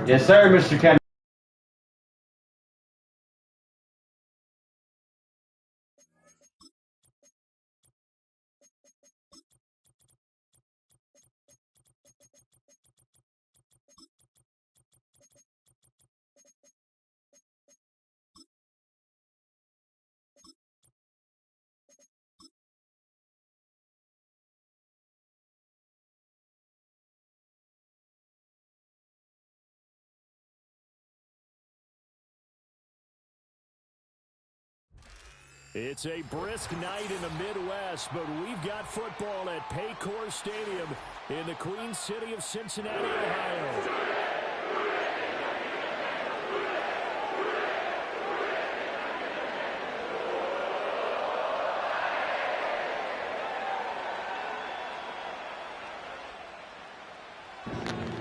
Yes, sir, Mr. Ken. It's a brisk night in the Midwest, but we've got football at Paycor Stadium in the Queen City of Cincinnati, Ohio.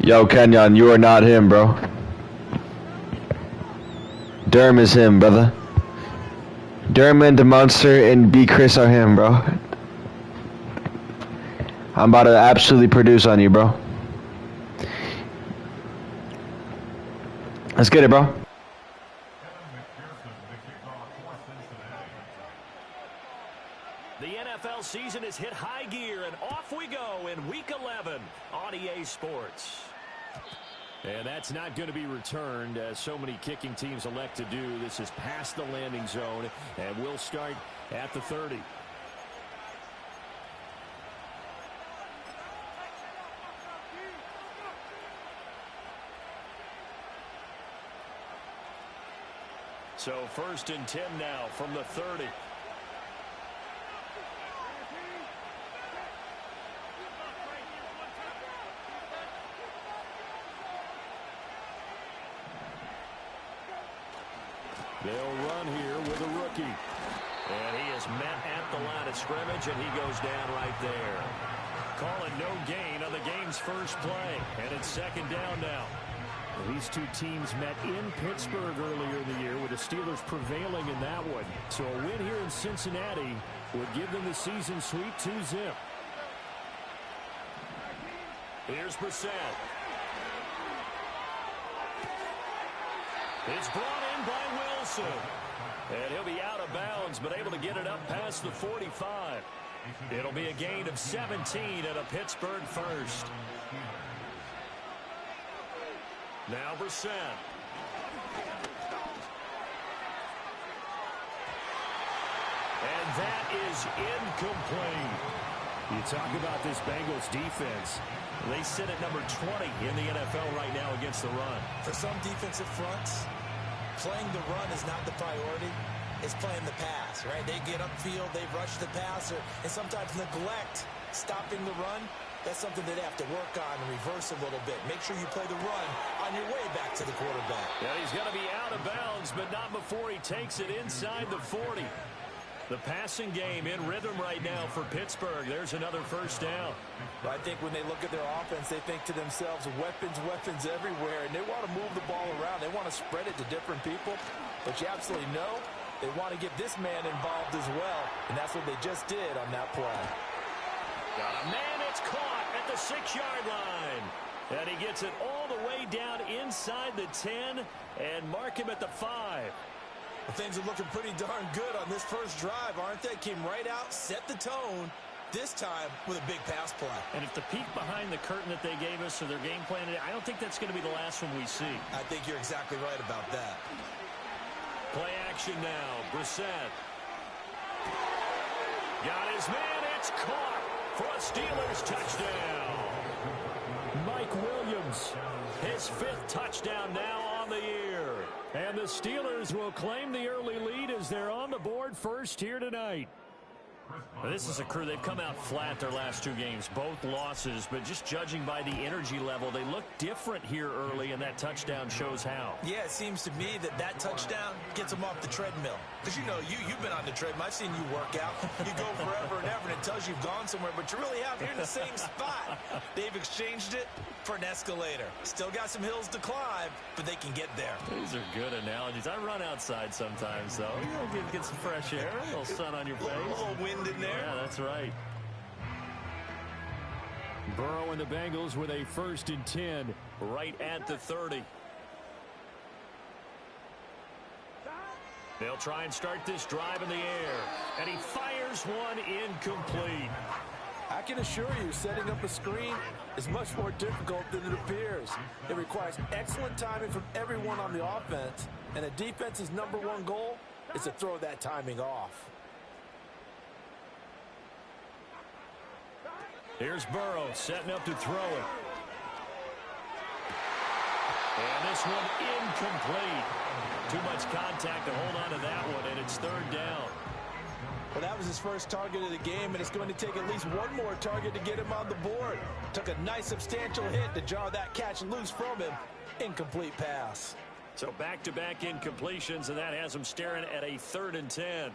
Yo, Kenyon, you are not him, bro. Durham is him, brother. Durham and the Monster and B. Chris are him, bro. I'm about to absolutely produce on you, bro. Let's get it, bro. The NFL season has hit high gear, and off we go in Week 11 on EA Sports. And that's not going to be returned, as so many kicking teams elect to do. This is past the landing zone, and we'll start at the 30. So 1st and 10 now from the 30. They'll run here with a rookie. And he is met at the line of scrimmage, and he goes down right there. Calling no gain on the game's first play. And it's 2nd down now. Well, these two teams met in Pittsburgh earlier in the year, with the Steelers prevailing in that one. So a win here in Cincinnati would give them the season sweep 2-zip. Here's Brissett. It's brought in by Wilson. And he'll be out of bounds, but able to get it up past the 45. It'll be a gain of 17 and a Pittsburgh first. Now Brissett. And that is incomplete. You talk about this Bengals defense. They sit at number 20 in the NFL right now against the run. For some defensive fronts, playing the run is not the priority. It's playing the pass, right? They get upfield, they rush the passer, and sometimes neglect stopping the run. That's something that they have to work on and reverse a little bit. Make sure you play the run on your way back to the quarterback. Yeah, he's going to be out of bounds, but not before he takes it inside the 40. The passing game in rhythm right now for Pittsburgh. There's another 1st down. I think when they look at their offense, they think to themselves, weapons, weapons everywhere, and they want to move the ball around. They want to spread it to different people, but you absolutely know they want to get this man involved as well, and that's what they just did on that play. Got a man, it's caught at the 6-yard line. And he gets it all the way down inside the 10 and mark him at the 5. Well, things are looking pretty darn good on this first drive, aren't they? Came right out, set the tone, this time with a big pass play. And if the peek behind the curtain that they gave us or their game plan, I don't think that's going to be the last one we see. I think you're exactly right about that. Play action now. Brissett. Got his man. It's caught for a Steelers touchdown. Mike Williams, his 5th touchdown now on the year. And the Steelers will claim the early lead as they're on the board first here tonight. Now, this is a crew, they've come out flat their last 2 games, both losses, but just judging by the energy level, they look different here early, and that touchdown shows how. Yeah, it seems to me that touchdown gets them off the treadmill. Because, you know, you've been on the treadmill. I've seen you work out. You go forever and ever, and it tells you you've gone somewhere, but you really have. You're in the same spot. They've exchanged it for an escalator. Still got some hills to climb, but they can get there. These are good analogies. I run outside sometimes, though. You know, get some fresh air, a little sun on your face. A little wind in there. Yeah, that's right. Burrow and the Bengals with a 1st and 10 right at the 30. They'll try and start this drive in the air. And he fires one incomplete. I can assure you, setting up a screen is much more difficult than it appears. It requires excellent timing from everyone on the offense, and the defense's #1 goal is to throw that timing off. Here's Burrow setting up to throw it. And this one incomplete. Too much contact to hold on to that one, and it's 3rd down. Well, that was his first target of the game, and it's going to take at least one more target to get him on the board. Took a nice substantial hit to jar that catch loose from him. Incomplete pass. So back-to-back incompletions, and that has him staring at a 3rd and 10.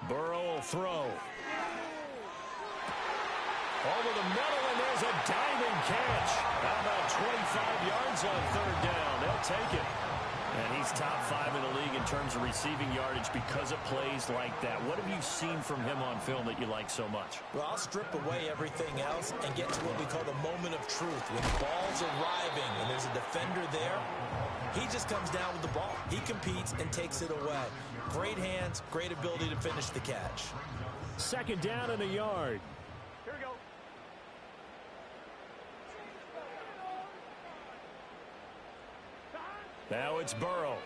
Burrow will throw. Over the middle, and there's a diving catch. How about 25 yards on 3rd down? They'll take it. And he's top 5 in the league in terms of receiving yardage because of plays like that. What have you seen from him on film that you like so much? Well, I'll strip away everything else and get to what we call the moment of truth. When the ball's arriving and there's a defender there, he just comes down with the ball. He competes and takes it away. Great hands, great ability to finish the catch. 2nd down and a yard. Here we go. Now it's Burrow.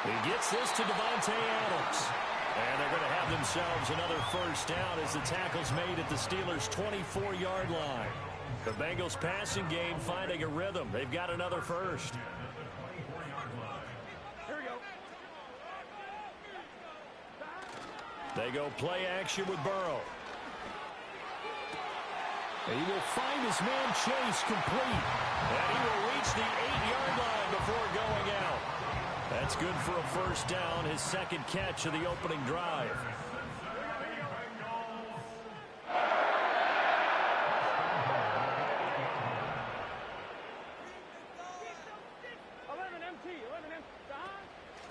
He gets this to Devontae Adams. And they're going to have themselves another 1st down as the tackle's made at the Steelers' 24-yard line. The Bengals passing game finding a rhythm. They've got another 1st. Here we go. They go play action with Burrow. And he will find his man Chase complete. And he will reach the 8-yard line before going out. That's good for a 1st down, his 2nd catch of the opening drive.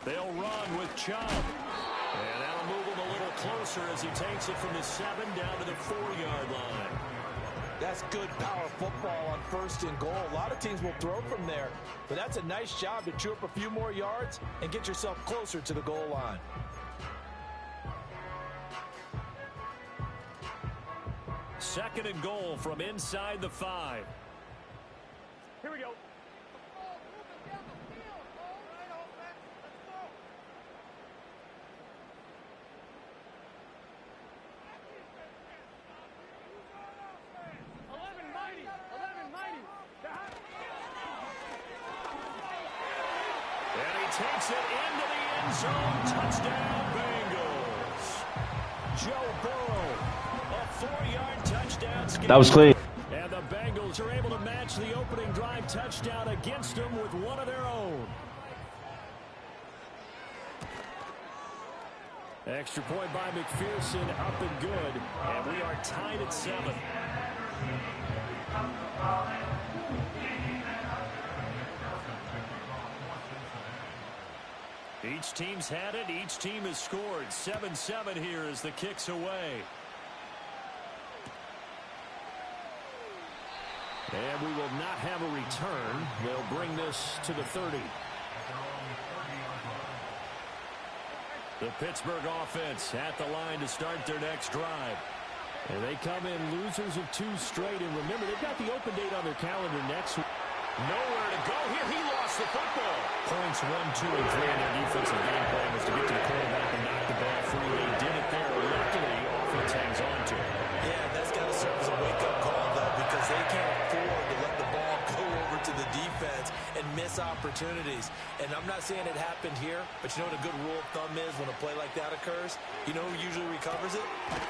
They'll run with Chubb. And that'll move him a little closer as he takes it from the 7 down to the 4-yard line. That's good power football on 1st and goal. A lot of teams will throw from there, but that's a nice job to chew up a few more yards and get yourself closer to the goal line. Second and goal from inside the 5. Here we go. Takes it into the end zone. Touchdown, Bengals. Joe Burrow, a 4-yard touchdown. That was clean. And the Bengals are able to match the opening drive touchdown against them with one of their own. Extra point by McPherson, up and good. And we are tied at 7. Each team's had it. Each team has scored. 7-7 here as the kick's away. And we will not have a return. They'll bring this to the 30. The Pittsburgh offense at the line to start their next drive. And they come in losers of 2 straight. And remember, they've got the open date on their calendar next week. Nowhere to go here. He lost the football. Points 1, 2, and 3 in their defensive game plan was to get to the quarterback and knock the ball free. They did it there. Luckily, offense hangs on to it. Yeah, that's got to serve as a wake-up call, though, because they can't afford to let the ball go over to the defense and miss opportunities. And I'm not saying it happened here, but you know what a good rule of thumb is when a play like that occurs? You know who usually recovers it?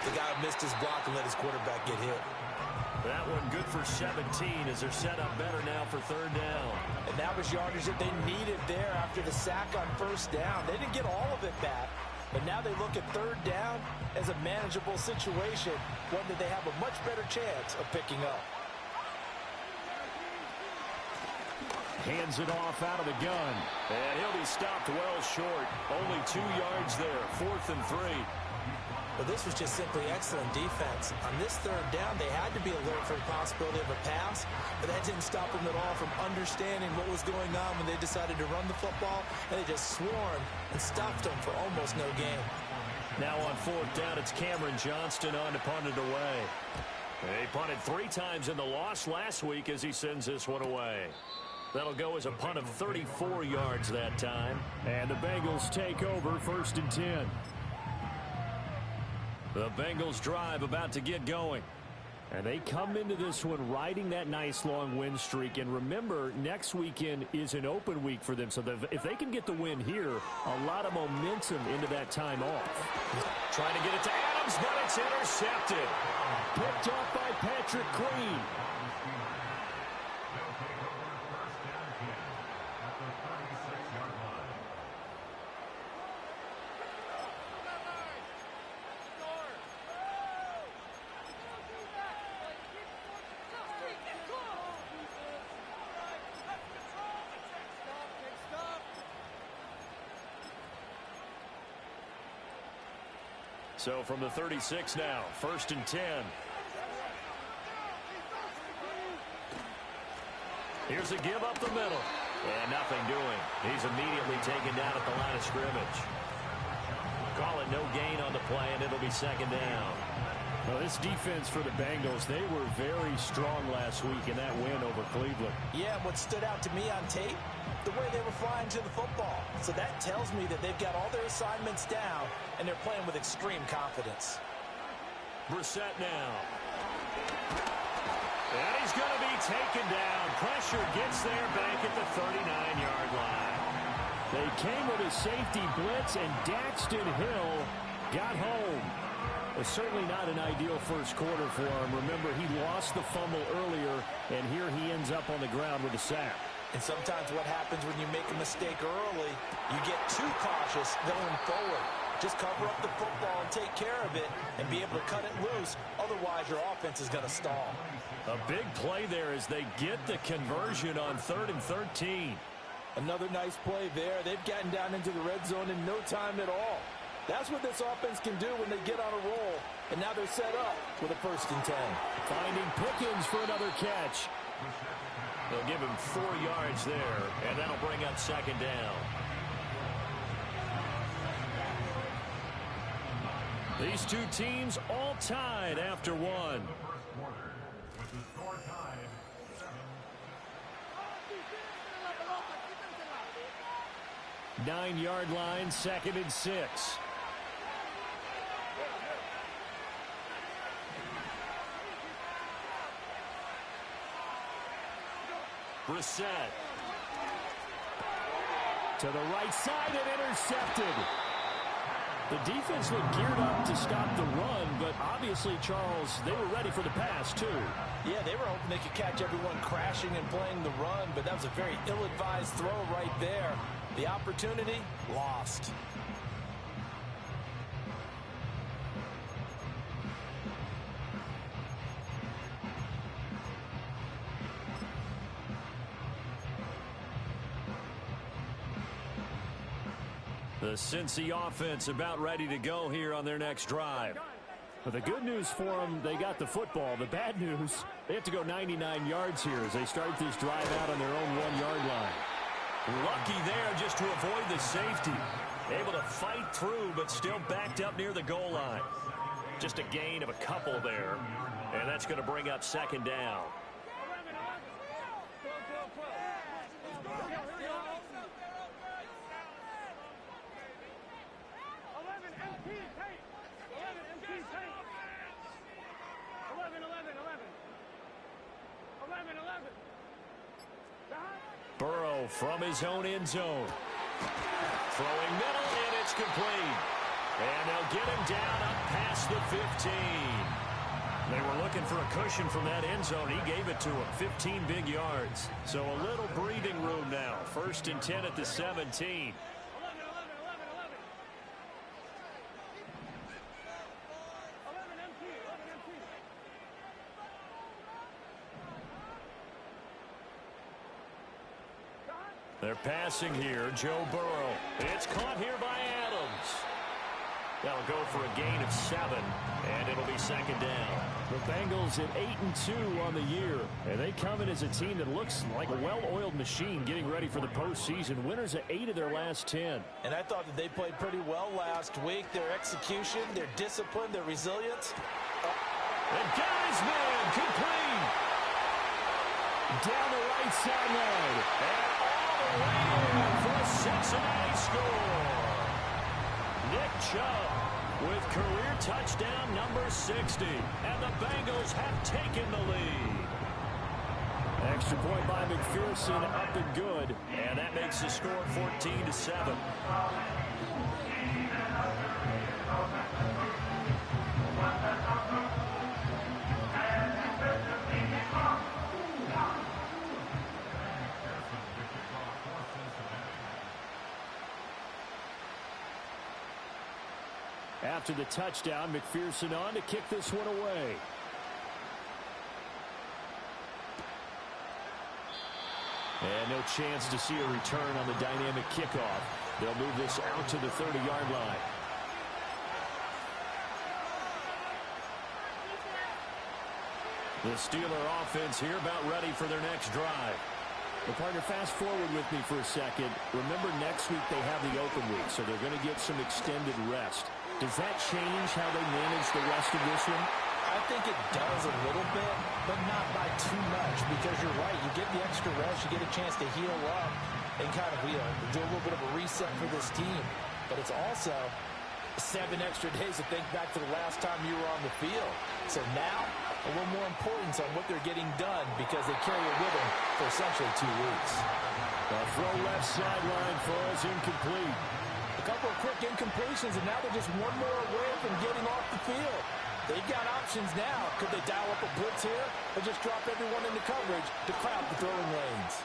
The guy who missed his block and let his quarterback get hit. That one good for 17 as they're set up better now for 3rd down. And that was yardage that they needed there after the sack on 1st down. They didn't get all of it back, but now they look at 3rd down as a manageable situation, one that they have a much better chance of picking up. Hands it off out of the gun. And he'll be stopped well short. Only 2 yards there. 4th and 3. Well, this was just simply excellent defense. On this third down, they had to be alert for the possibility of a pass, but that didn't stop them at all from understanding what was going on when they decided to run the football, and they just swarmed and stuffed them for almost no gain. Now on fourth down, it's Cameron Johnston on to punt it away. He punted 3 times in the loss last week as he sends this one away. That'll go as a punt of 34 yards that time. And the Bengals take over 1st and 10. The Bengals drive about to get going. And they come into this one riding that nice long win streak. And remember, next weekend is an open week for them. So if they can get the win here, a lot of momentum into that time off. Trying to get it to Adams, but it's intercepted. Picked off by Patrick Queen. So from the 36 now, 1st and 10. Here's a give up the middle. And nothing doing. He's immediately taken down at the line of scrimmage. Call it no gain on the play, and it'll be 2nd down. Well, this defense for the Bengals, they were very strong last week in that win over Cleveland. Yeah, what stood out to me on tape, the way they were flying to the football. So that tells me that they've got all their assignments down, and they're playing with extreme confidence. Brissett now. And he's going to be taken down. Pressure gets there back at the 39-yard line. They came with a safety blitz, and Daxton Hill got home. It's certainly not an ideal first quarter for him. Remember, he lost the fumble earlier, and here he ends up on the ground with a sack. And sometimes what happens when you make a mistake early, you get too cautious going forward. Just cover up the football and take care of it and be able to cut it loose. Otherwise, your offense is going to stall. A big play there as they get the conversion on 3rd and 13. Another nice play there. They've gotten down into the red zone in no time at all. That's what this offense can do when they get on a roll. And now they're set up with a 1st and 10. Finding Pickens for another catch. They'll give him 4 yards there, and that'll bring up 2nd down. These two teams all tied after one. 9-yard line, 2nd and 6. Brissett. To the right side and intercepted. The defense looked geared up to stop the run, but obviously, Charles, they were ready for the pass, too. Yeah, they were hoping they could catch everyone crashing and playing the run, but that was a very ill-advised throw right there. The opportunity, lost. The Cincy offense about ready to go here on their next drive. But the good news for them, they got the football. The bad news, they have to go 99 yards here as they start this drive out on their own 1-yard line. Lucky there just to avoid the safety. Able to fight through, but still backed up near the goal line. Just a gain of a couple there. And that's going to bring up 2nd down. Burrow from his own end zone. Throwing middle, and it's complete. And they'll get him down up past the 15. They were looking for a cushion from that end zone. He gave it to him. 15 big yards. So a little breathing room now. 1st and 10 at the 17. They're passing here. Joe Burrow. It's caught here by Adams. That'll go for a gain of 7, and it'll be second down. The Bengals at 8-2 on the year, and they come in as a team that looks like a well-oiled machine getting ready for the postseason. Winners at 8 of their last 10. And I thought that they played pretty well last week. Their execution, their discipline, their resilience. And got his man complete. Down the right sideline. And all the way in for a Cincinnati score. Nick Chubb with career touchdown number 60. And the Bengals have taken the lead. Extra point by McPherson, up and good. And that makes the score 14-7. After the touchdown, McPherson on to kick this one away. And no chance to see a return on the dynamic kickoff. They'll move this out to the 30-yard line. The Steeler offense here about ready for their next drive. Well, partner, fast forward with me for a second. Remember, next week they have the open week, so they're going to get some extended rest. Does that change how they manage the rest of this one? I think it does a little bit, but not by too much, because you're right. You get the extra rest, you get a chance to heal up and kind of do a little bit of a reset for this team. But it's also 7 extra days to think back to the last time you were on the field. So now, a little more importance on what they're getting done because they carry it with them for essentially 2 weeks. A throw left sideline falls incomplete. A couple of quick incompletions, and now they're just one more away from getting off the field. They've got options now. Could they dial up a blitz here or just drop everyone into coverage to crowd the throwing lanes?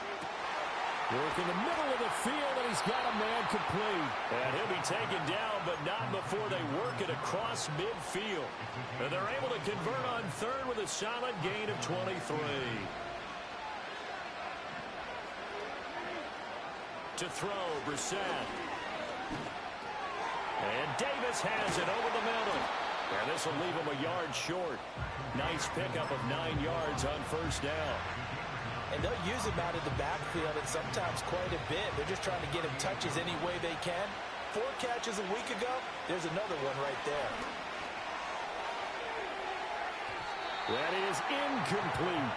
Work in the middle of the field, and he's got a man complete. And he'll be taken down, but not before they work it across midfield. And they're able to convert on third with a solid gain of 23. To throw, Brissett. And Davis has it over the middle. And this will leave him a yard short. Nice pickup of 9 yards on first down. And they'll use him out of the backfield and sometimes quite a bit. They're just trying to get him touches any way they can. 4 catches a week ago. There's another one right there. That is incomplete.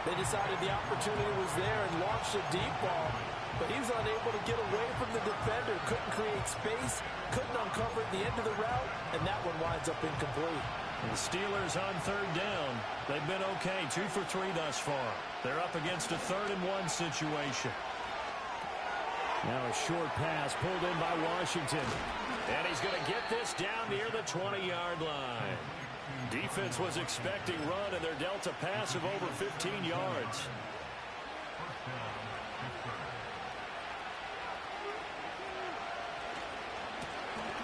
They decided the opportunity was there and launched a deep ball. But he was unable to get away from the defender. Couldn't create space. Couldn't uncover at the end of the route. And that one winds up incomplete. The Steelers on third down. They've been okay. 2 for 3 thus far. They're up against a 3rd and 1 situation. Now a short pass pulled in by Washington. And he's going to get this down near the 20-yard line. Defense was expecting run, and they're dealt a pass of over 15 yards.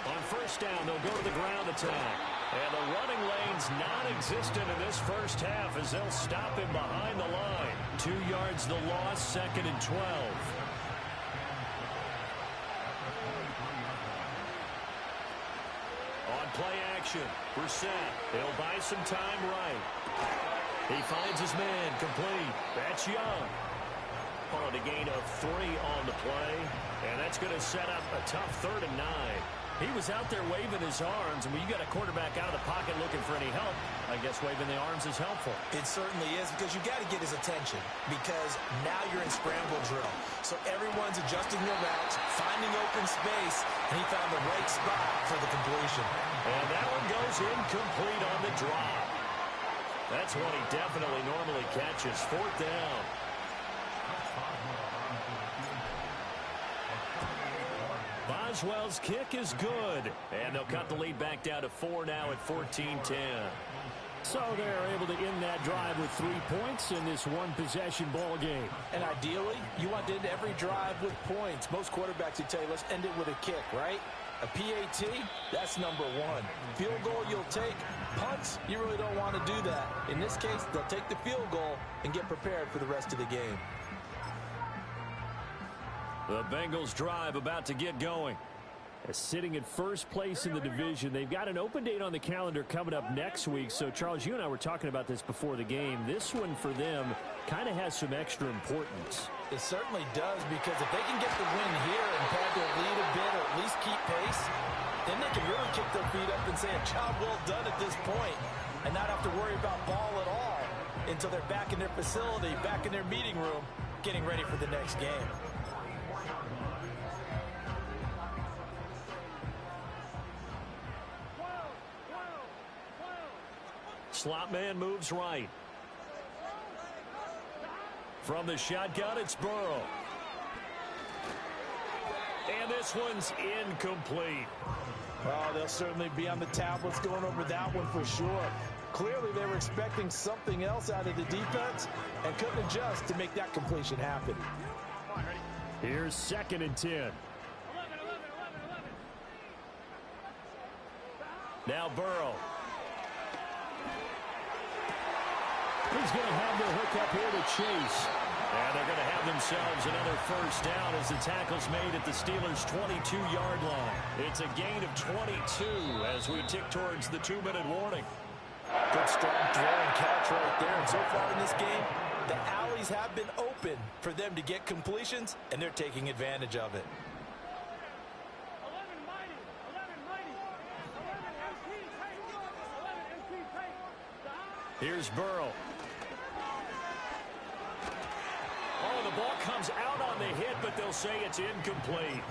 On first down, they'll go to the ground attack. And the running lane's non-existent in this first half as they'll stop him behind the line. 2 yards the loss, 2nd and 12. On play action, Brissett. He'll buy some time right. He finds his man complete. That's Young. On a gain of 3 on the play. And that's going to set up a tough 3rd and 9. He was out there waving his arms, and when you got a quarterback out of the pocket looking for any help, I guess waving the arms is helpful. It certainly is, because you got to get his attention, because now you're in scramble drill. So everyone's adjusting their routes, finding open space, and he found the right spot for the completion. And that one goes incomplete on the drop. That's one he definitely normally catches. 4th down. Boswell's kick is good. And they'll cut the lead back down to 4 now at 14-10. So they're able to end that drive with 3 points in this one-possession ball game. And ideally, you want to end every drive with points. Most quarterbacks would tell you, let's end it with a kick, right? A PAT, that's number 1. Field goal you'll take. Punts, you really don't want to do that. In this case, they'll take the field goal and get prepared for the rest of the game. The Bengals drive about to get going. Sitting in first place in the division. They've got an open date on the calendar coming up next week. So, Charles, you and I were talking about this before the game. This one for them kind of has some extra importance. It certainly does, because if they can get the win here and pad their lead a bit or at least keep pace, then they can really kick their feet up and say a job well done at this point and not have to worry about ball at all until they're back in their facility, back in their meeting room, getting ready for the next game. Slot man moves right. From the shotgun, it's Burrow. And this one's incomplete. Oh, they'll certainly be on the tablets going over that one for sure. Clearly, they were expecting something else out of the defense and couldn't adjust to make that completion happen. Here's 2nd and 10. Now Burrow. He's going to have the hook up here to Chase. And they're going to have themselves another first down as the tackle's made at the Steelers' 22-yard line. It's a gain of 22 as we tick towards the 2-minute warning. Good strong throw and catch right there. And so far in this game, the alleys have been open for them to get completions, and they're taking advantage of it. 11 mighty, 11 mighty, 11 MP tight, 11 MP tight. Here's Burrow. Oh, the ball comes out on the hit, but they'll say it's incomplete.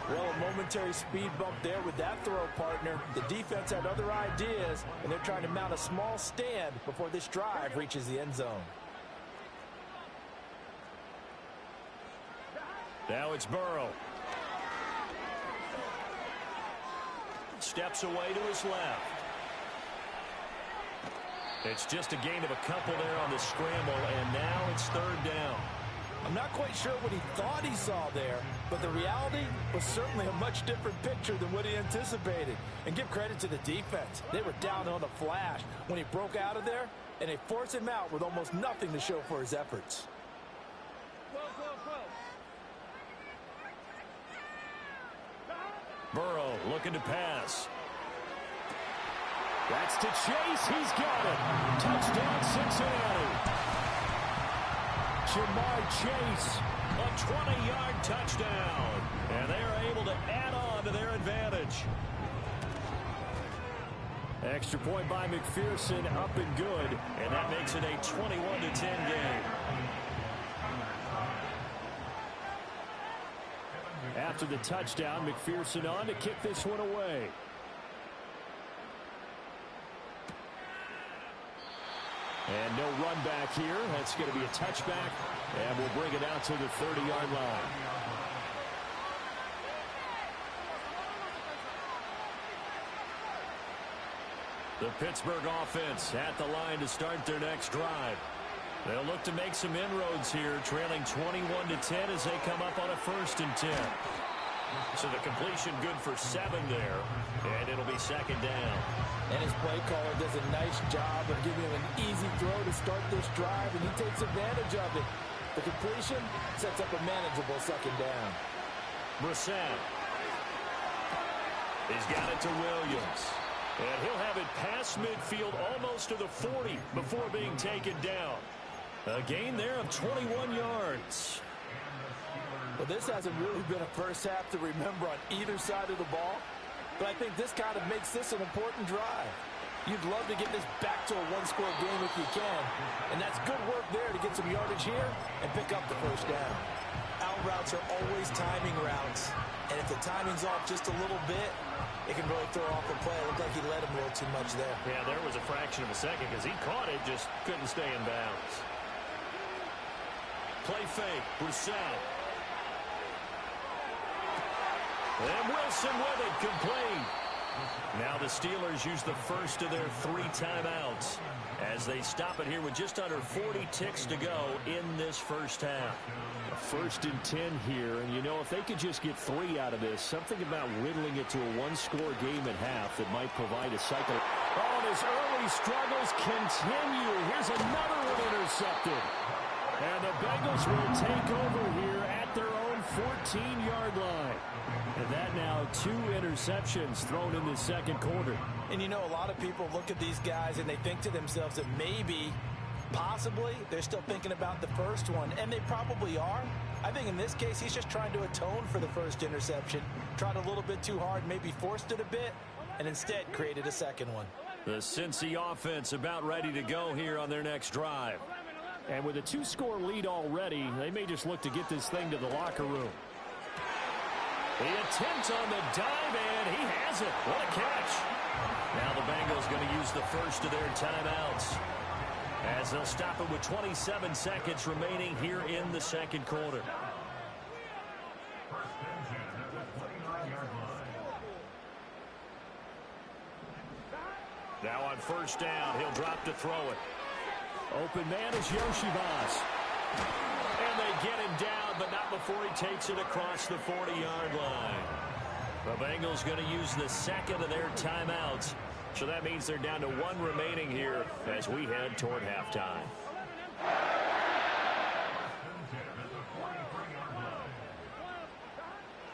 Well, a momentary speed bump there with that throw, partner. The defense had other ideas, and they're trying to mount a small stand before this drive reaches the end zone. Now it's Burrow. Steps away to his left. It's just a gain of a couple there on the scramble, and now it's 3rd down. I'm not quite sure what he thought he saw there, but the reality was certainly a much different picture than what he anticipated. And give credit to the defense. They were down on the flash when he broke out of there, and they forced him out with almost nothing to show for his efforts. Burrow looking to pass. That's to Chase. He's got it. Touchdown, Cincinnati. Jamar Chase. A 20-yard touchdown. And they are able to add on to their advantage. Extra point by McPherson, up and good. And that makes it a 21-10 game. After the touchdown, McPherson on to kick this one away. And no run back here. That's going to be a touchback. And we'll bring it out to the 30-yard line. The Pittsburgh offense at the line to start their next drive. They'll look to make some inroads here, trailing 21-10 as they come up on a 1st and 10. So the completion good for 7 there, and it'll be 2nd down. And his play caller does a nice job of giving him an easy throw to start this drive, and he takes advantage of it. The completion sets up a manageable 2nd down. Brissett. He's got it to Williams. And he'll have it past midfield almost to the 40 before being taken down. A gain there of 21 yards. Well, this hasn't really been a first half to remember on either side of the ball, but I think this kind of makes this an important drive. You'd love to get this back to a one-score game if you can, and that's good work there to get some yardage here and pick up the 1st down. Out routes are always timing routes, and if the timing's off just a little bit, it can really throw off the play. It looked like he let him a little too much there. Yeah, there was a fraction of a second because he caught it, just couldn't stay in bounds. Play fake, Brissett. And Wilson with it, complete. Now the Steelers use the first of their 3 timeouts as they stop it here with just under 40 ticks to go in this first half. 1st and 10 here, and you know, if they could just get 3 out of this, something about whittling it to a one-score game at half that might provide a cycle. Oh, and his early struggles continue. Here's another one intercepted. And the Bengals will take over here at their own 14-yard line. And that now 2 interceptions thrown in the second quarter. And you know, a lot of people look at these guys and they think to themselves that maybe, possibly, they're still thinking about the first one. And they probably are. I think in this case, he's just trying to atone for the first interception. Tried a little bit too hard, maybe forced it a bit, and instead created a second one. The Cincy offense about ready to go here on their next drive. And with a 2-score lead already, they may just look to get this thing to the locker room. The attempt on the dive, and he has it. What a catch. Now the Bengals going to use the first of their timeouts, as they'll stop it with 27 seconds remaining here in the second quarter. Now on first down, he'll drop to throw it. Open man is Yoshibas. And they get him down, but not before he takes it across the 40-yard line. The Bengals going to use the second of their timeouts. So that means they're down to 1 remaining here as we head toward halftime.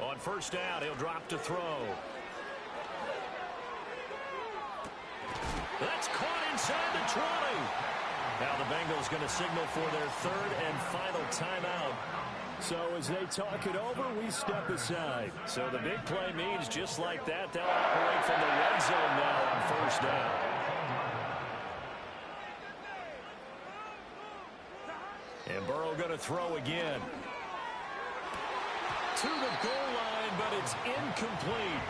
On first down, he'll drop to throw. That's caught inside the 20. Now the Bengals going to signal for their 3rd and final timeout. So as they talk it over, we step aside. So the big play means just like that, they'll operate from the red zone now on first down. And Burrow going to throw again. To the goal line, but it's incomplete.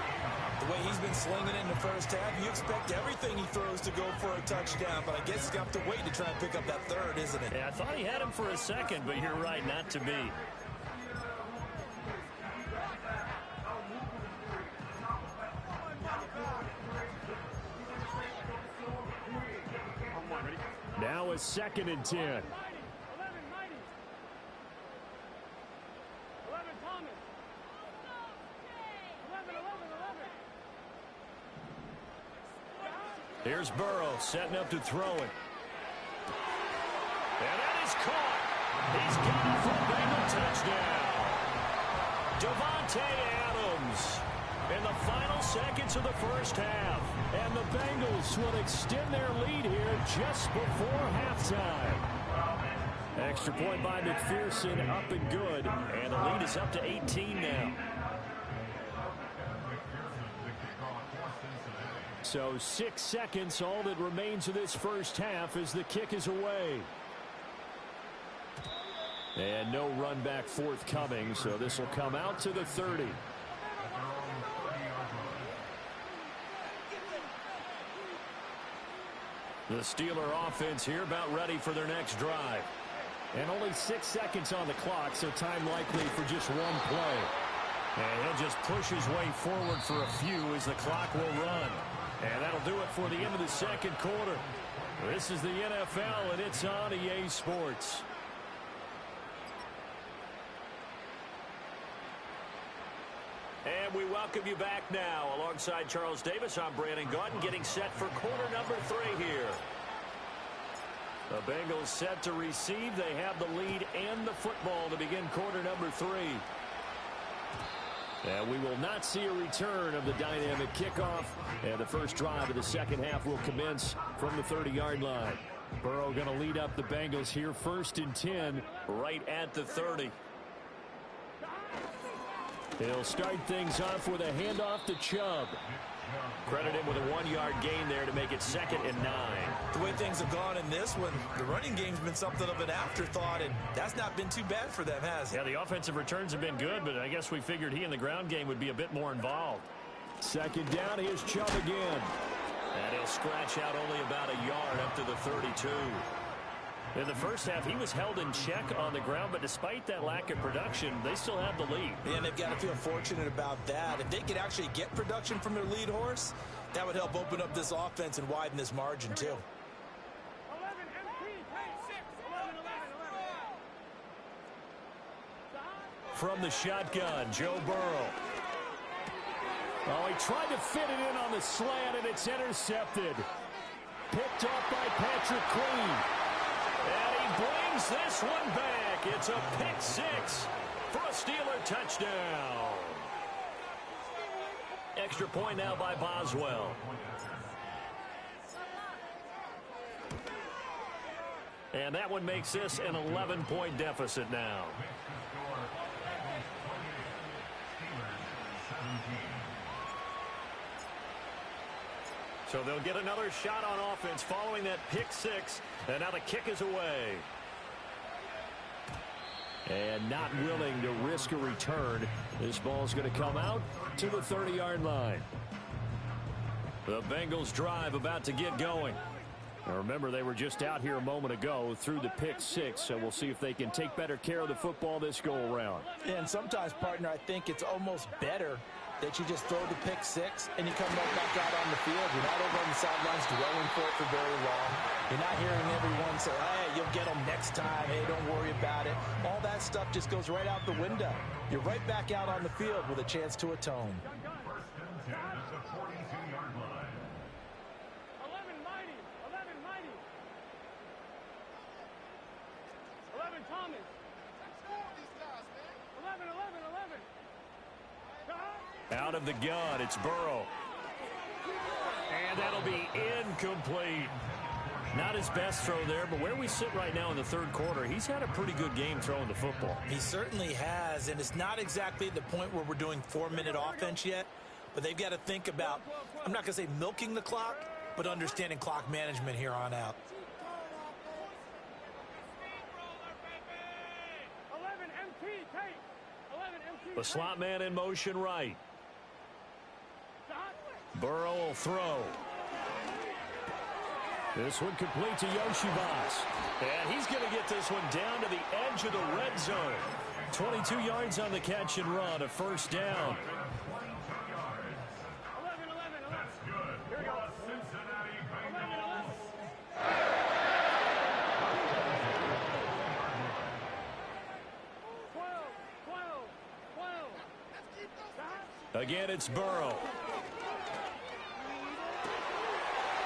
The way he's been slinging it in the first half, you expect everything he throws to go for a touchdown, but I guess he's going to have to wait to try and pick up that 3rd, isn't it? Yeah, I thought he had him for a second, but you're right, not to be. Now a 2nd and 10. Here's Burrow setting up to throw it. And that is caught. He's got it for a Bengal touchdown. Devontae Adams in the final seconds of the first half. And the Bengals will extend their lead here just before halftime. Extra point by McPherson, up and good. And the lead is up to 18 now. So 6 seconds, all that remains of this first half as the kick is away. And no run back forthcoming, so this will come out to the 30. The Steeler offense here about ready for their next drive. And only 6 seconds on the clock, so time likely for just one play. And he'll just push his way forward for a few as the clock will run. And that'll do it for the end of the second quarter. This is the NFL, and it's on EA Sports. And we welcome you back now. Alongside Charles Davis, I'm Brandon Gaudin, getting set for quarter number 3 here. The Bengals set to receive. They have the lead and the football to begin quarter number 3. And we will not see a return of the dynamic kickoff. And the first drive of the second half will commence from the 30-yard line. Burrow going to lead up the Bengals here, 1st and 10, right at the 30. He'll start things off with a handoff to Chubb. Credit him with a 1-yard gain there to make it 2nd and 9. The way things have gone in this one, the running game's been something of an afterthought, and that's not been too bad for them, has it? Yeah, the offensive returns have been good, but I guess we figured he in the ground game would be a bit more involved. 2nd down, here's Chubb again. And he'll scratch out only about a yard up to the 32. In the first half, he was held in check on the ground, but despite that lack of production, they still have the lead. And they've got to feel fortunate about that. If they could actually get production from their lead horse, that would help open up this offense and widen this margin, too. From the shotgun, Joe Burrow. Oh, he tried to fit it in on the slant, and it's intercepted. Picked off by Patrick Queen. And he brings this one back. It's a pick 6 for a Steeler touchdown. Extra point now by Boswell. And that one makes this an 11-point deficit now. So they'll get another shot on offense following that pick six. And now the kick is away. And not willing to risk a return. This ball's going to come out to the 30-yard line. The Bengals drive about to get going. Now remember, they were just out here a moment ago through the pick six, so we'll see if they can take better care of the football this go-around. Yeah, and sometimes, partner, I think it's almost better that you just throw the pick six and you come right back out on the field. You're not over on the sidelines dwelling for it for very long. You're not hearing everyone say, hey, you'll get them next time. Hey, don't worry about it. All that stuff just goes right out the window. You're right back out on the field with a chance to atone. 11 Thomas. 11. Out of the gun, it's Burrow. And that'll be incomplete. Not his best throw there, but where we sit right now in the third quarter, he's had a pretty good game throwing the football. He certainly has, and it's not exactly the point where we're doing 4-minute offense yet, but they've got to think about, I'm not going to say milking the clock, but understanding clock management here on out. 11 MT, take. 11 MT. The slot man in motion right. Burrow will throw. This one complete to Yoshibas. And he's going to get this one down to the edge of the red zone. 22 yards on the catch and run, a first down. 11. Here we go. 11. Again, it's Burrow.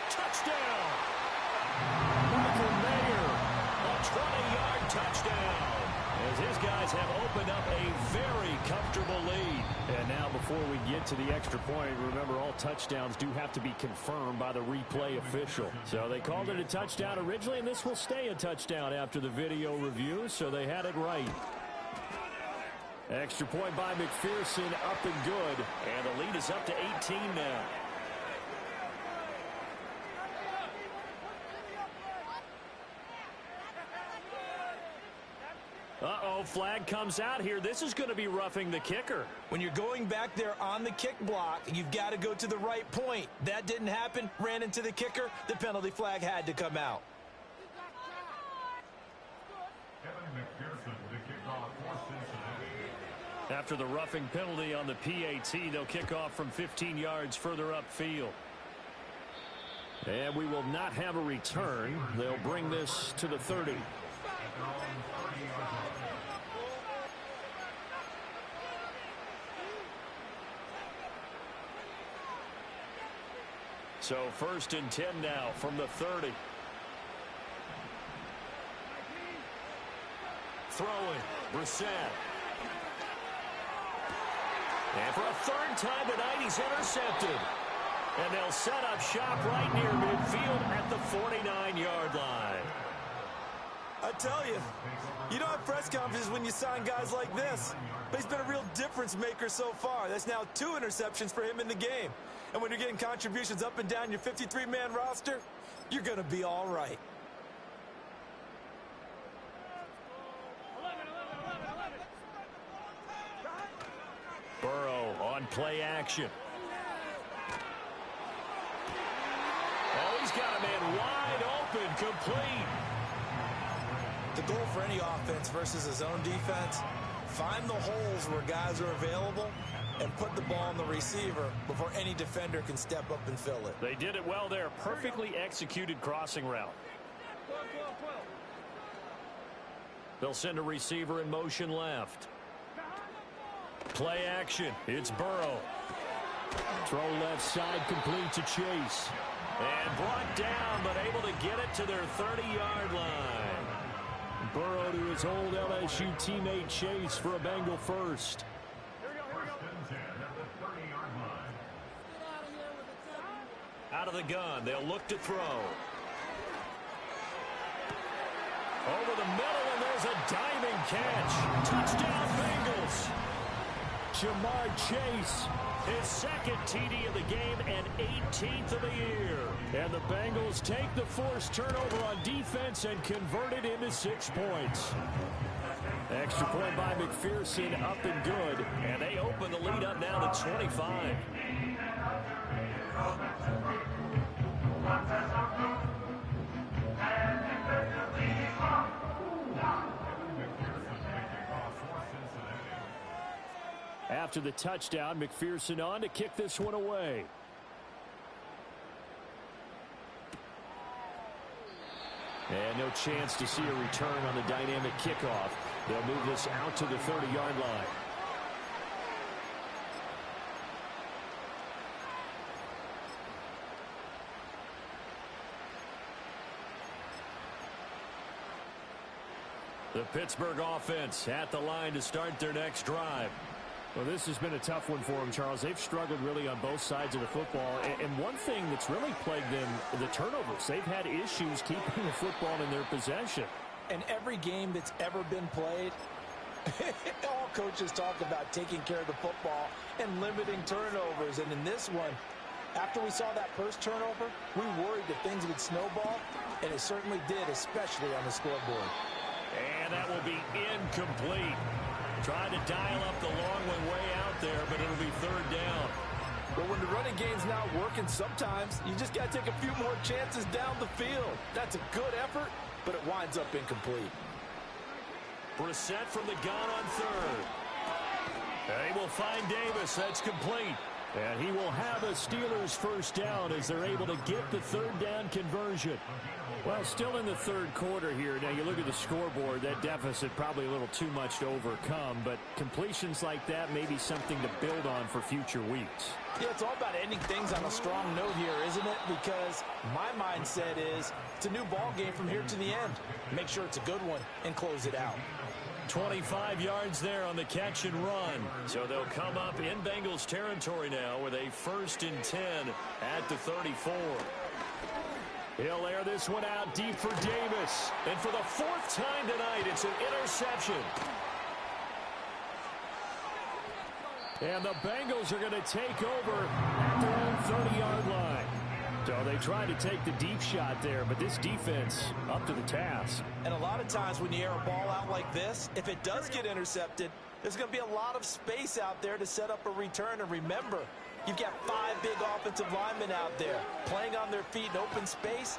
Touchdown! Michael Mayer, a 20-yard touchdown. As his guys have opened up a very comfortable lead. And now before we get to the extra point, remember all touchdowns do have to be confirmed by the replay official. So they called it a touchdown originally, and this will stay a touchdown after the video review, so they had it right. Extra point by McPherson, up and good. And the lead is up to 18 now. Uh-oh, flag comes out here. This is going to be roughing the kicker. When you're going back there on the kick block, you've got to go to the right point. That didn't happen. Ran into the kicker. The penalty flag had to come out. After the roughing penalty on the PAT, they'll kick off from 15 yards further upfield. And we will not have a return. They'll bring this to the 30. So 1st and 10 now from the 30. Throwing, Brissett. And for a third time tonight, he's intercepted. And they'll set up shop right near midfield at the 49-yard line. I tell you, you don't have press conferences when you sign guys like this. But he's been a real difference maker so far. That's now 2 interceptions for him in the game. And when you're getting contributions up and down your 53-man roster, you're going to be all right. 11. Burrow on play action. Oh, he's got a man wide open, complete. The goal for any offense versus his own defense, find the holes where guys are available and put the ball on the receiver before any defender can step up and fill it. They did it well there. Perfectly executed crossing route. 12. They'll send a receiver in motion left. Play action. It's Burrow. Throw left side complete to Chase. And brought down, but able to get it to their 30-yard line. Burrow to his old LSU teammate Chase for a Bengal first. Out of the gun, they'll look to throw. Over the middle, and there's a diving catch. Touchdown, Bengals. Jamar Chase, his second TD of the game and 18th of the year. And the Bengals take the forced turnover on defense and convert it into 6 points. Extra point by McPherson, up and good. And they open the lead up now to 25. After the touchdown, McPherson on to kick this one away. And no chance to see a return on the dynamic kickoff. They'll move this out to the 30-yard line. The Pittsburgh offense at the line to start their next drive. Well, this has been a tough one for them, Charles. They've struggled really on both sides of the football. And one thing that's really plagued them, the turnovers. They've had issues keeping the football in their possession. And every game that's ever been played, all coaches talk about taking care of the football and limiting turnovers. And in this one, after we saw that first turnover, we worried that things would snowball, and it certainly did, especially on the scoreboard. And that will be incomplete. Trying to dial up the long way out there, but it'll be third down. But when the running game's now working, sometimes you just got to take a few more chances down the field. That's a good effort, but it winds up incomplete. Brissett from the gun on third. They will find Davis. That's complete. And he will have a Steelers first down as they're able to get the third down conversion. Well, still in the third quarter here. Now, you look at the scoreboard, that deficit probably a little too much to overcome, but completions like that may be something to build on for future weeks. Yeah, it's all about ending things on a strong note here, isn't it? Because my mindset is it's a new ball game from here to the end. Make sure it's a good one and close it out. 25 yards there on the catch and run. So they'll come up in Bengals territory now with a 1st and 10 at the 34. He'll air this one out deep for Davis. And for the 4th time tonight, it's an interception. And the Bengals are going to take over at their own 30-yard line. So they tried to take the deep shot there, but this defense up to the task. And a lot of times when you air a ball out like this, if it does get intercepted, there's going to be a lot of space out there to set up a return. And remember, you've got 5 big offensive linemen out there playing on their feet in open space.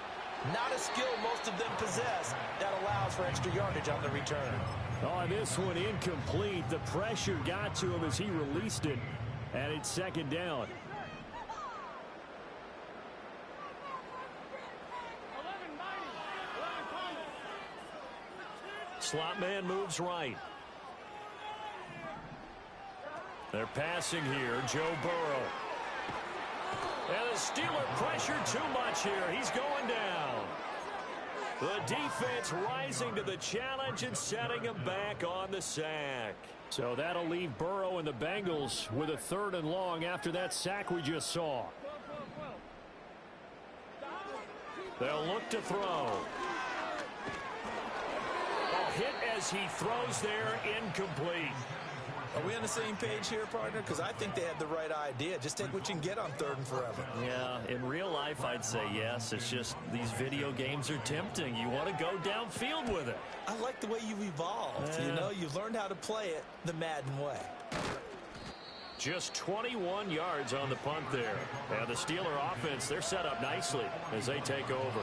Not a skill most of them possess that allows for extra yardage on the return. On this one, incomplete. The pressure got to him as he released it, and it's 2nd down. Slot man moves right. They're passing here. Joe Burrow. And the Steeler pressure too much here. He's going down. The defense rising to the challenge and setting him back on the sack. So that'll leave Burrow and the Bengals with a 3rd and long after that sack we just saw. They'll look to throw. A hit as he throws there, incomplete. Are we on the same page here, partner? Because I think they had the right idea. Just take what you can get on 3rd and forever. Yeah, in real life, I'd say yes. It's just these video games are tempting. You want to go downfield with it. I like the way you've evolved. Yeah. You know, you've learned how to play it the Madden way. Just 21 yards on the punt there. And the Steeler offense, they're set up nicely as they take over.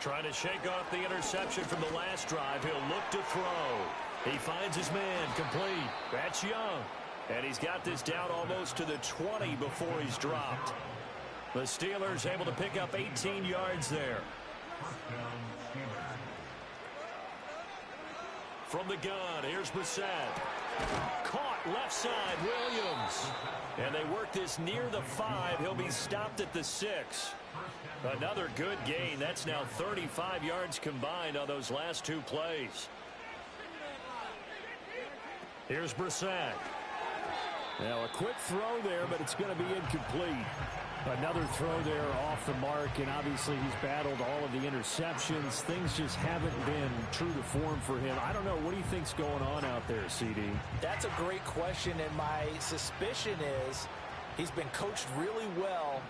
Trying to shake off the interception from the last drive. He'll look to throw. He finds his man, complete. That's Young. And he's got this down almost to the 20 before he's dropped. The Steelers able to pick up 18 yards there. From the gun, here's Brissett. Caught left side, Williams. And they work this near the 5. He'll be stopped at the 6. Another good gain. That's now 35 yards combined on those last 2 plays. Here's Brissett. Now a quick throw there, but it's going to be incomplete. Another throw there off the mark, and obviously he's battled all of the interceptions. Things just haven't been true to form for him. I don't know. What do you think's going on out there, CD? That's a great question, and my suspicion is he's been coached really well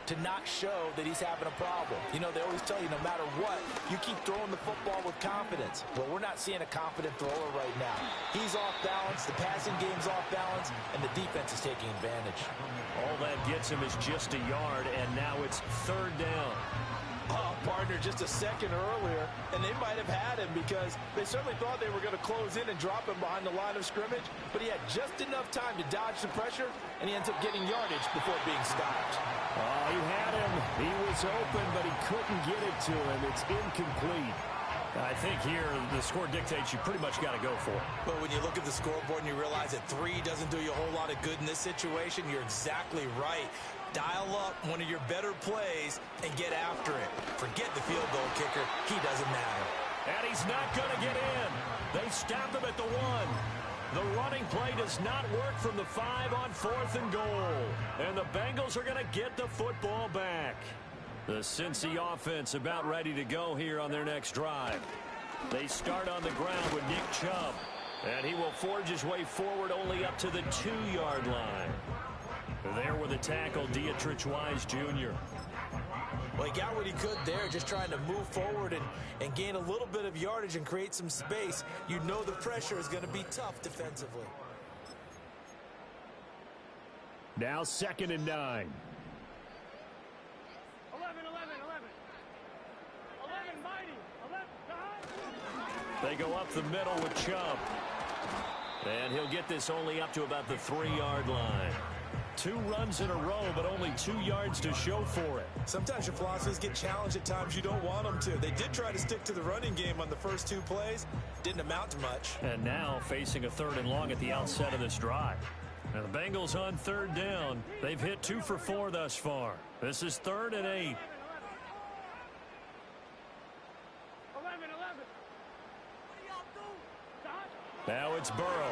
to not show that he's having a problem. You know, they always tell you no matter what, you keep throwing the football with confidence. Well, we're not seeing a confident thrower right now. He's off balance, the passing game's off balance, and the defense is taking advantage. All that gets him is just a yard, and now it's 3rd down. Oh, partner, just a second earlier, and they might have had him because they certainly thought they were going to close in and drop him behind the line of scrimmage, but he had just enough time to dodge the pressure, and he ends up getting yardage before being stopped. Oh, he had him. He was open, but he couldn't get it to him. It's incomplete. I think here the score dictates you pretty much got to go for it. But when you look at the scoreboard and you realize that 3 doesn't do you a whole lot of good in this situation, you're exactly right. Dial up one of your better plays and get after it. Forget the field goal kicker. He doesn't matter. And he's not going to get in. They stop him at the 1. The running play does not work from the 5 on 4th and goal. And the Bengals are going to get the football back. The Cincy offense about ready to go here on their next drive. They start on the ground with Nick Chubb. And he will forge his way forward only up to the 2-yard line. There with a tackle, Dietrich Wise Jr. Well, he got what he could there, just trying to move forward and gain a little bit of yardage and create some space. You know the pressure is going to be tough defensively. Now 2nd and 9. 11, mighty. 11, They go up the middle with Chubb. And he'll get this only up to about the 3-yard line. 2 runs in a row, but only 2 yards to show for it. Sometimes your philosophies get challenged at times you don't want them to. They did try to stick to the running game on the first 2 plays. Didn't amount to much. And now facing a 3rd and long at the outset of this drive. Now the Bengals on 3rd down. They've hit 2 for 4 thus far. This is 3rd and 8. 11. Now it's Burrow.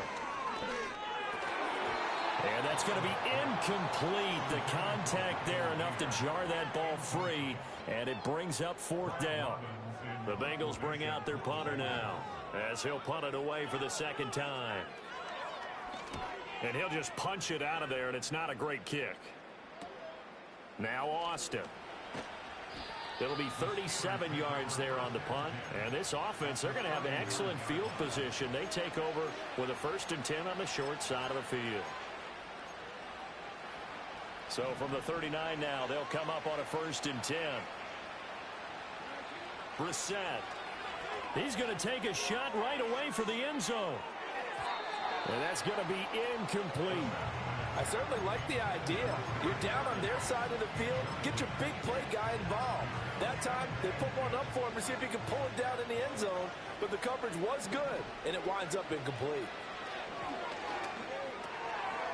And that's going to be incomplete. The contact there enough to jar that ball free. And it brings up 4th down. The Bengals bring out their punter now as he'll punt it away for the 2nd time. And he'll just punch it out of there, and it's not a great kick. Now Austin. It'll be 37 yards there on the punt. And this offense, they're going to have an excellent field position. They take over with a 1st and 10 on the short side of the field. So from the 39 now, they'll come up on a 1st and 10. Brissett. He's going to take a shot right away for the end zone. And that's going to be incomplete. I certainly like the idea. You're down on their side of the field. Get your big play guy involved. That time, they put one up for him to see if he can pull it down in the end zone. But the coverage was good, and it winds up incomplete.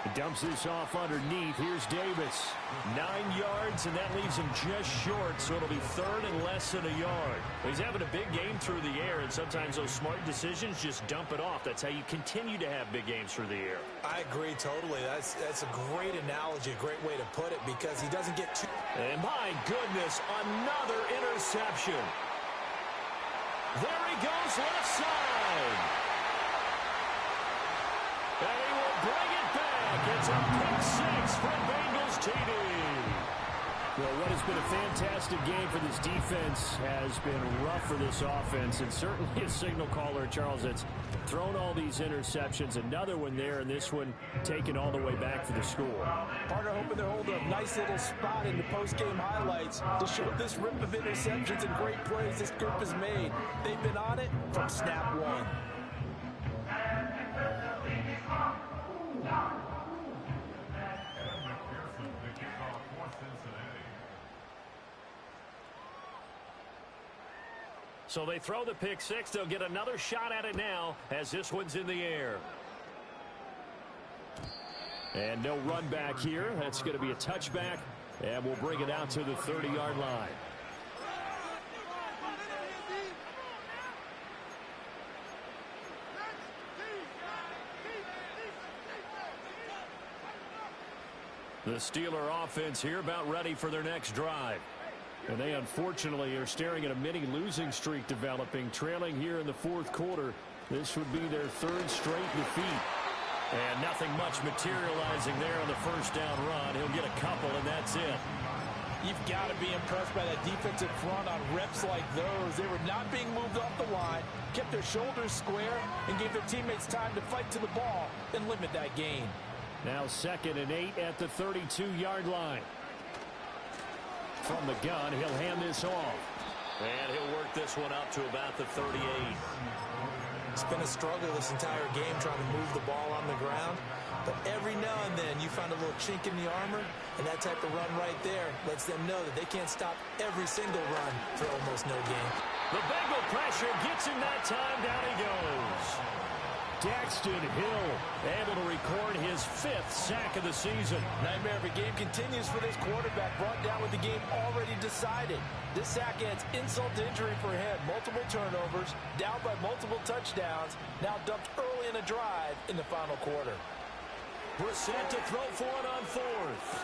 He dumps this off underneath. Here's Davis. 9 yards, and that leaves him just short, so it'll be 3rd and less than a yard. He's having a big game through the air, and sometimes those smart decisions just dump it off. That's how you continue to have big games through the air. I agree totally. That's a great analogy, a great way to put it, because he doesn't get too... And my goodness, another interception. There he goes, left side. And he will bring it back. It's a pick 6 for Bengals TD. Well, what has been a fantastic game for this defense has been rough for this offense, and certainly a signal caller, Charles, that's thrown all these interceptions. Another one there, and this one taken all the way back for the score. Partner hoping they're holding a nice little spot in the post-game highlights to show this rip of interceptions and great plays this group has made. They've been on it from snap 1. So they throw the pick 6. They'll get another shot at it now as this one's in the air. And no run back here. That's going to be a touchback, and we'll bring it out to the 30-yard line. The Steeler offense here about ready for their next drive. And they unfortunately are staring at a mini losing streak developing, trailing here in the fourth quarter. This would be their third straight defeat. And nothing much materializing there on the first down run. He'll get a couple, and that's it. You've got to be impressed by that defensive front on reps like those. They were not being moved off the line, kept their shoulders square, and gave their teammates time to fight to the ball and limit that gain. Now 2nd and 8 at the 32-yard line. From the gun, he'll hand this off. And he'll work this one up to about the 38. It's been a struggle this entire game trying to move the ball on the ground. But every now and then you find a little chink in the armor, and that type of run right there lets them know that they can't stop every single run for almost no gain. The Bengal pressure gets him that time. Down he goes. Daxton Hill able to record his 5th sack of the season. Nightmare of a game continues for this quarterback, brought down with the game already decided. This sack adds insult to injury for him. Multiple turnovers, down by multiple touchdowns, now dumped early in a drive in the final quarter. Brissett to throw for it on 4th.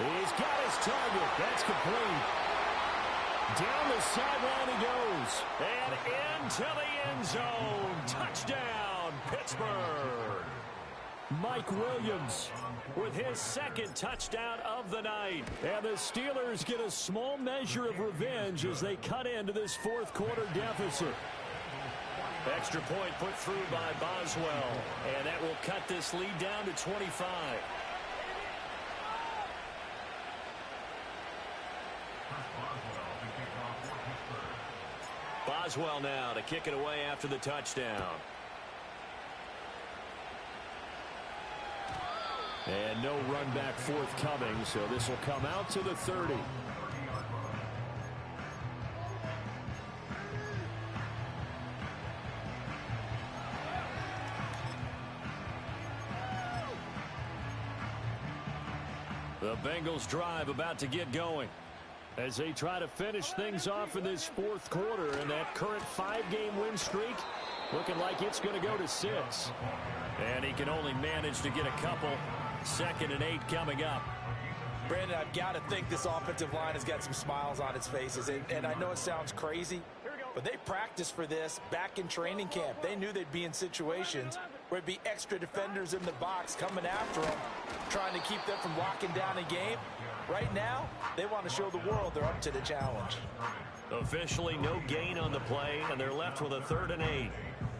He's got his target. That's complete. Down the sideline he goes. And into the end zone. Touchdown, Pittsburgh. Mike Williams With his 2nd touchdown of the night. And the Steelers get a small measure of revenge as they cut into this fourth quarter deficit. Extra point put through by Boswell. And that will cut this lead down to 25. Boswell now to kick it away after the touchdown. And no run back forthcoming, so this will come out to the 30. The Bengals drive about to get going as they try to finish things off in this fourth quarter, and that current 5-game win streak looking like it's going to go to 6. And he can only manage to get a couple. 2nd and 8 coming up. Brandon, I've got to think this offensive line has got some smiles on its faces. And I know it sounds crazy, but they practiced for this back in training camp. They knew they'd be in situations where it'd be extra defenders in the box coming after them, trying to keep them from locking down a game. Right now, they want to show the world they're up to the challenge. Officially no gain on the play, and they're left with a 3rd and 8.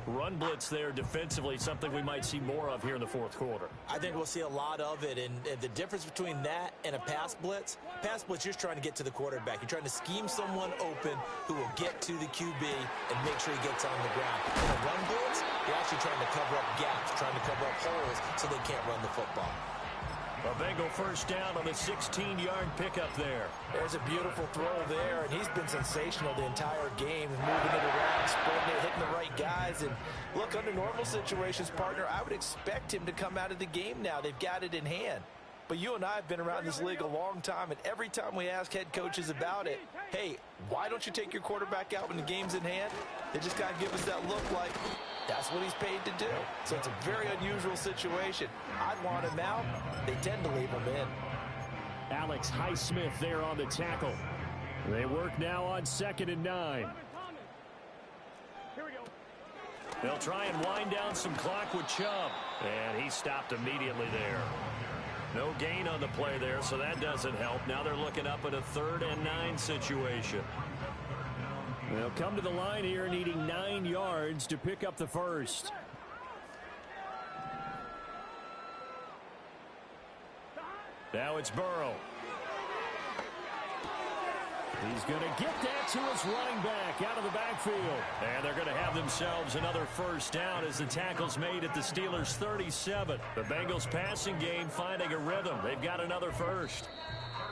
Run blitz there defensively, something we might see more of here in the fourth quarter. I think we'll see a lot of it, and the difference between that and a pass blitz, you're just trying to get to the quarterback. You're trying to scheme someone open who will get to the QB and make sure he gets on the ground. In a run blitz, you're actually trying to cover up gaps, trying to cover up holes so they can't run the football. A Bengal first down on the 16-yard pickup there. There's a beautiful throw there, and he's been sensational the entire game, moving it around, spreading it, hitting the right guys. And look, under normal situations, partner, I would expect him to come out of the game now. They've got it in hand. But you and I have been around this league a long time, and every time we ask head coaches about it, hey, why don't you take your quarterback out when the game's in hand? They just kind of give us that look like that's what he's paid to do. So it's a very unusual situation. I'd want him out. They tend to leave him in. Alex Highsmith there on the tackle. They work now on 2nd and 9. They'll try and wind down some clock with Chubb. And he stopped immediately there. No gain on the play there, so that doesn't help. Now they're looking up at a 3rd and 9 situation. They'll come to the line here needing 9 yards to pick up the first. Now it's Burrow. He's going to get that to his running back out of the backfield. And they're going to have themselves another first down as the tackle's made at the Steelers' 37. The Bengals passing game finding a rhythm. They've got another first.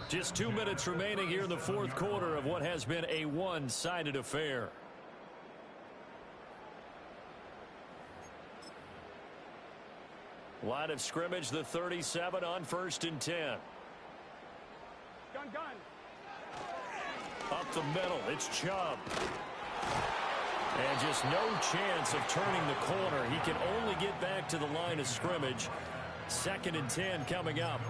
Just 2 minutes remaining here in the fourth quarter of what has been a one-sided affair. Line of scrimmage, the 37 on 1st and 10. Gun. Up the middle, it's Chubb. And just no chance of turning the corner. He can only get back to the line of scrimmage. 2nd and 10 coming up.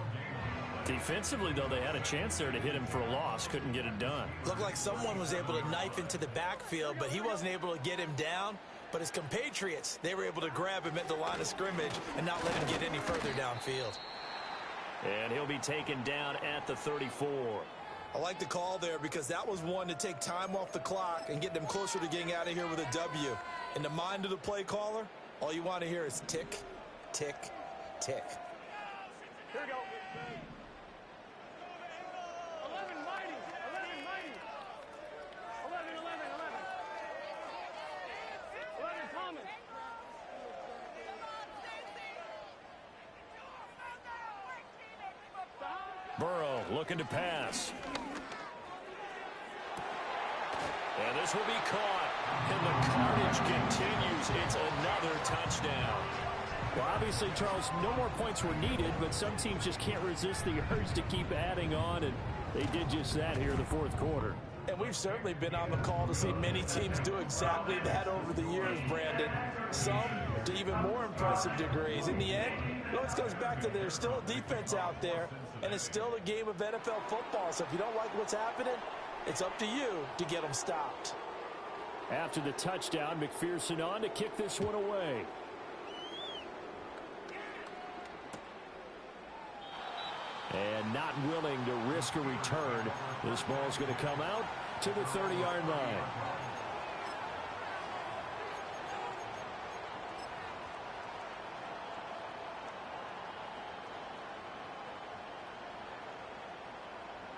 Defensively, though, they had a chance there to hit him for a loss. Couldn't get it done. Looked like someone was able to knife into the backfield, but he wasn't able to get him down. But his compatriots, they were able to grab him at the line of scrimmage and not let him get any further downfield. And he'll be taken down at the 34. I like the call there because that was one to take time off the clock and get them closer to getting out of here with a W. In the mind of the play caller, all you want to hear is tick, tick, tick. Here we go. 11 mighty. 11 mighty. 11. 11 Thomas. Burrow looking to pass. And this will be caught. And the carnage continues. It's another touchdown. Well, obviously, Charles, no more points were needed, but some teams just can't resist the urge to keep adding on, and they did just that here in the 4th quarter. And we've certainly been on the call to see many teams do exactly that over the years, Brandon. Some to even more impressive degrees. In the end, it always comes back to there's still a defense out there, and it's still a game of NFL football. So if you don't like what's happening, it's up to you to get them stopped. After the touchdown, McPherson on to kick this one away. And not willing to risk a return. This ball's going to come out to the 30-yard line.